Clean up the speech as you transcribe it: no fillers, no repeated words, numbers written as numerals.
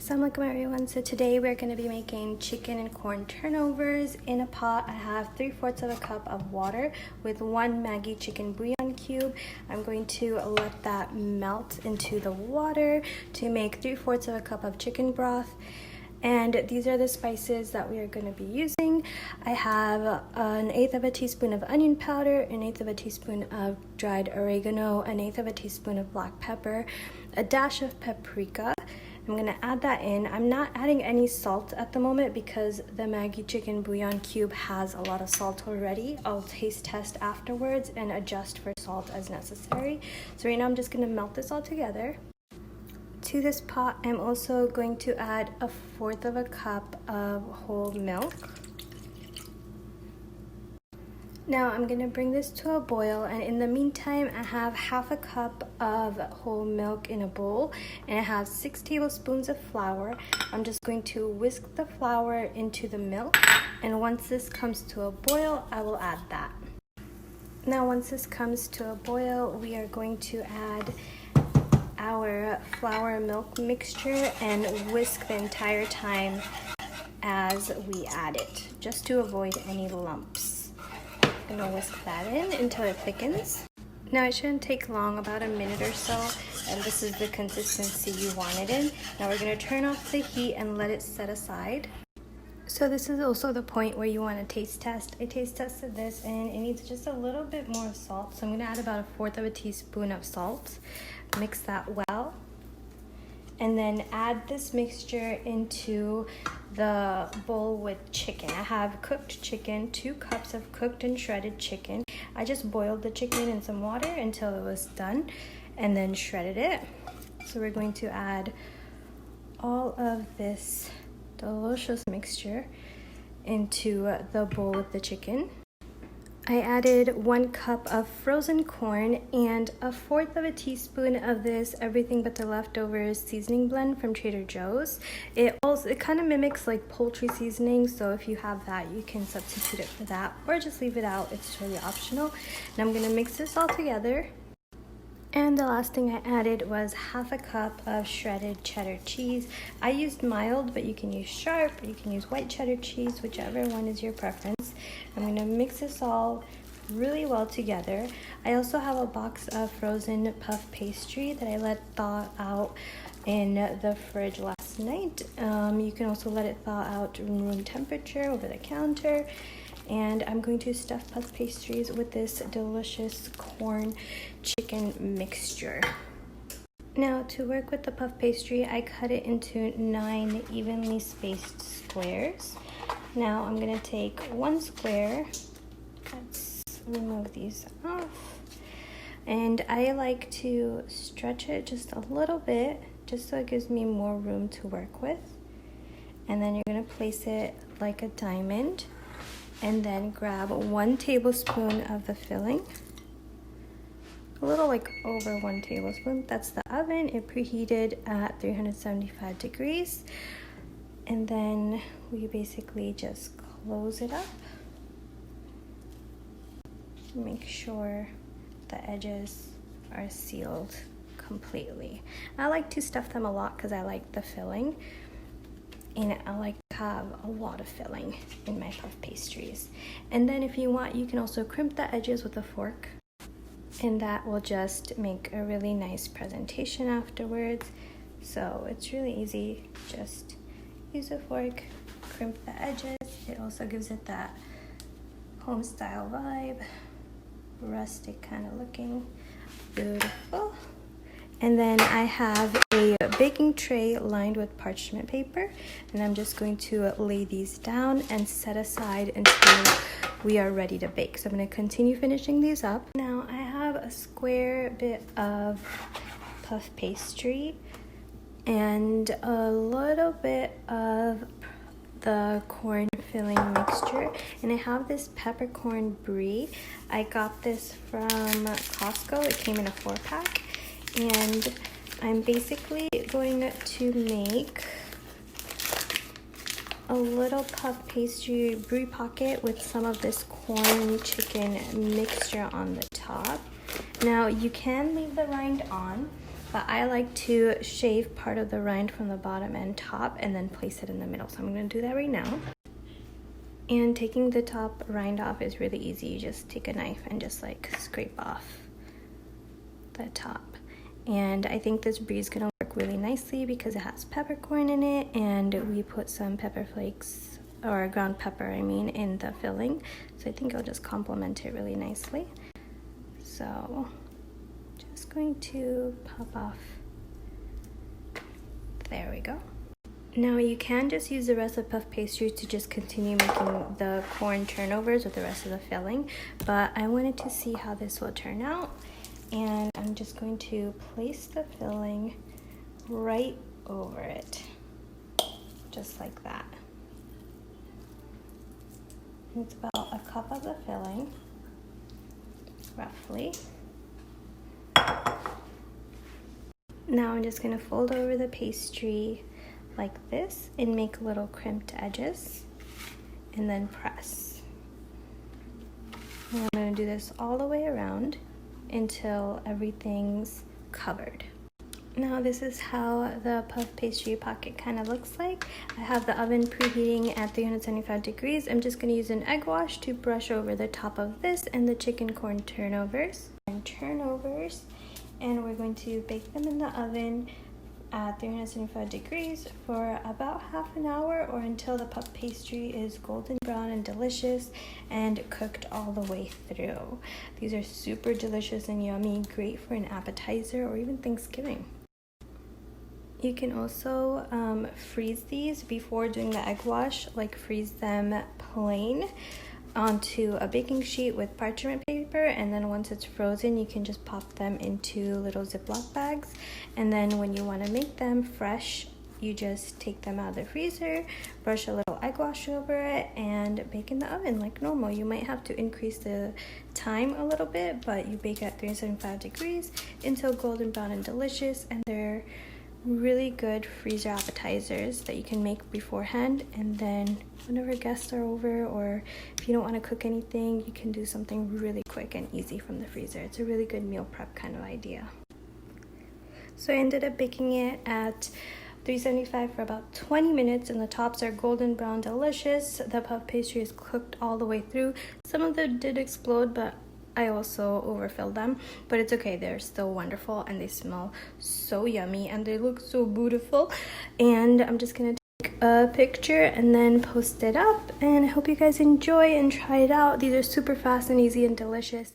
Assalamualaikum everyone. So today we're going to be making chicken and corn turnovers. In a pot I have 3/4 of a cup of water with 1 Maggi chicken bouillon cube. I'm going to let that melt into the water to make 3/4 of a cup of chicken broth. And these are the spices that we are going to be using. I have 1/8 of a teaspoon of onion powder, 1/8 of a teaspoon of dried oregano, 1/8 of a teaspoon of black pepper, a dash of paprika. I'm going to add that in. I'm not adding any salt at the moment because the Maggi chicken bouillon cube has a lot of salt already. I'll taste test afterwards and adjust for salt as necessary. So right now I'm just going to melt this all together. To this pot, I'm also going to add 1/4 of a cup of whole milk. Now I'm going to bring this to a boil, and in the meantime I have 1/2 cup of whole milk in a bowl, and I have 6 tablespoons of flour. I'm just going to whisk the flour into the milk, and once this comes to a boil I will add that. Now once this comes to a boil, we are going to add our flour milk mixture and whisk the entire time as we add it, just to avoid any lumps. I'm gonna whisk that in until it thickens. Now it shouldn't take long, about a minute or so, and this is the consistency you want it in. Now we're gonna turn off the heat and let it set aside. So this is also the point where you want to taste test. I taste tested this and it needs just a little bit more salt, so I'm gonna add about 1/4 of a teaspoon of salt. Mix that well, and then add this mixture into the bowl with chicken. I have cooked chicken, 2 cups of cooked and shredded chicken. I just boiled the chicken in some water until it was done and then shredded it. So we're going to add all of this delicious mixture into the bowl with the chicken. I added 1 cup of frozen corn and 1/4 of a teaspoon of this everything but the leftovers seasoning blend from Trader Joe's. It kind of mimics like poultry seasoning, so if you have that you can substitute it for that or just leave it out. It's totally optional. And I'm going to mix this all together. And the last thing I added was 1/2 cup of shredded cheddar cheese. I used mild, but you can use sharp, or you can use white cheddar cheese, whichever one is your preference. I'm going to mix this all really well together. I also have a box of frozen puff pastry that I let thaw out in the fridge last night. You can also let it thaw out room temperature over the counter. And I'm going to stuff puff pastries with this delicious corn chicken mixture. Now to work with the puff pastry, I cut it into 9 evenly spaced squares. Now I'm going to take 1 square. Let's remove these off. And I like to stretch it just a little bit, just so it gives me more room to work with. And then you're going to place it like a diamond. And then grab 1 tablespoon of the filling, a little like over 1 tablespoon. That's the oven. It preheated at 375 degrees. And then we basically just close it up. Make sure the edges are sealed completely. I like to stuff them a lot because I like the filling. And I like to have a lot of filling in my puff pastries. And then if you want, you can also crimp the edges with a fork, and that will just make a really nice presentation afterwards. So it's really easy. Just use a fork, crimp the edges. It also gives it that home style vibe, rustic kind of looking. Beautiful. And then I have a baking tray lined with parchment paper, and I'm just going to lay these down and set aside until we are ready to bake. So I'm going to continue finishing these up. Now I have a square bit of puff pastry and a little bit of the corn filling mixture, and I have this peppercorn brie. I got this from Costco. It came in a 4-pack. And I'm basically going to make a little puff pastry brie pocket with some of this corn chicken mixture on the top. Now you can leave the rind on, but I like to shave part of the rind from the bottom and top and then place it in the middle. So I'm going to do that right now. And taking the top rind off is really easy. You just take a knife and just like scrape off the top. And I think this brie is going to work really nicely because it has peppercorn in it, and we put some pepper flakes, or ground pepper I mean, in the filling. So I think it'll just complement it really nicely. So just going to pop off. There we go. Now you can just use the rest of puff pastry to just continue making the corn turnovers with the rest of the filling, but I wanted to see how this will turn out. And I'm just going to place the filling right over it, just like that. It's about a cup of the filling, roughly. Now I'm just going to fold over the pastry like this and make little crimped edges, and then press. And I'm going to do this all the way around until everything's covered. Now this is how the puff pastry pocket kind of looks like. I have the oven preheating at 375 degrees. I'm just going to use an egg wash to brush over the top of this and the chicken corn turnovers. And we're going to bake them in the oven at 375 degrees for about half an hour, or until the puff pastry is golden brown and delicious and cooked all the way through. These are super delicious and yummy, great for an appetizer or even Thanksgiving. You can also freeze these before doing the egg wash, like freeze them plain onto a baking sheet with parchment paper, and then once it's frozen you can just pop them into little Ziploc bags, and then when you want to make them fresh you just take them out of the freezer, brush a little egg wash over it, and bake in the oven like normal. You might have to increase the time a little bit, but you bake at 375 degrees until golden brown and delicious, and they're really good freezer appetizers that you can make beforehand, and then whenever guests are over, or if you don't want to cook anything, you can do something really quick and easy from the freezer. It's a really good meal prep kind of idea. So I ended up baking it at 375 for about 20 minutes, and the tops are golden brown delicious. The puff pastry is cooked all the way through. Some of them did explode, but I also overfilled them, but it's okay. They're still wonderful, and they smell so yummy, and they look so beautiful. And I'm just gonna take a picture and then post it up, and I hope you guys enjoy and try it out. These are super fast and easy and delicious.